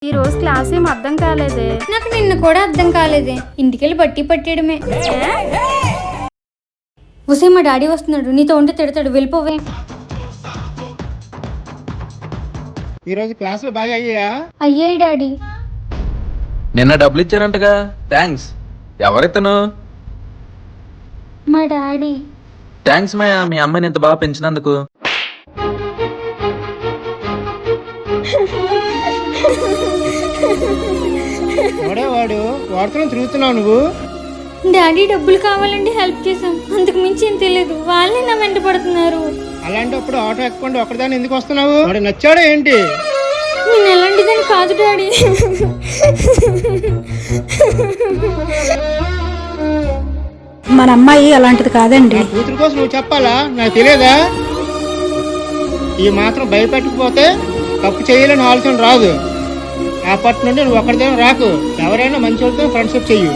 ఈ రోజు క్లాస్ ఏం అర్థం కాలేదే. నాకు నిన్న కూడా అర్థం కాలేదే. ఇంటికెళ్ళి బట్టి పట్టేయడమే. ఉసే మా డాడీ వస్తున్నాడు, నీతో ఉంటే తిడతాడు, వెళ్ళిపోవే. ఈరోజు క్లాసులు బాగా అయ్యాయి డాడీ. నిన్న డబ్బులు ఇచ్చారంటగా, థ్యాంక్స్. ఎవరితను? మా డాడీ. థ్యాంక్స్ మాయా, మీ అమ్మాయిని ఇంత బాగా పెంచినందుకు. వాడు వాడుతూ తిరుగుతున్నావు నువ్వు. డాడీ డబ్బులు కావాలంటే హెల్ప్ చేశాం, అంతకు మించి ఏం తెలియదు. వాళ్ళే నా వెంట పడుతున్నారు. అలాంటప్పుడు ఆటో ఎక్కకుండా ఒక్కదాన్ని ఎందుకు వస్తున్నావు? వాడు నచ్చాడో ఏంటి? నేను ఎలాంటిదని కాదు డాడీ. మన అమ్మాయి అలాంటిది కాదండి. నా కూతురు కోసం నువ్వు చెప్పాలా? నాకు తెలియదా? ఈ మాత్రం భయపెట్టకపోతే తప్పు చేయాలని ఆలోచన రాదు. అప్పటి నుండి నువ్వు ఒక్కడిదేమో రాకు. ఎవరైనా మంచి వాళ్ళతో ఫ్రెండ్షిప్ చెయ్యి.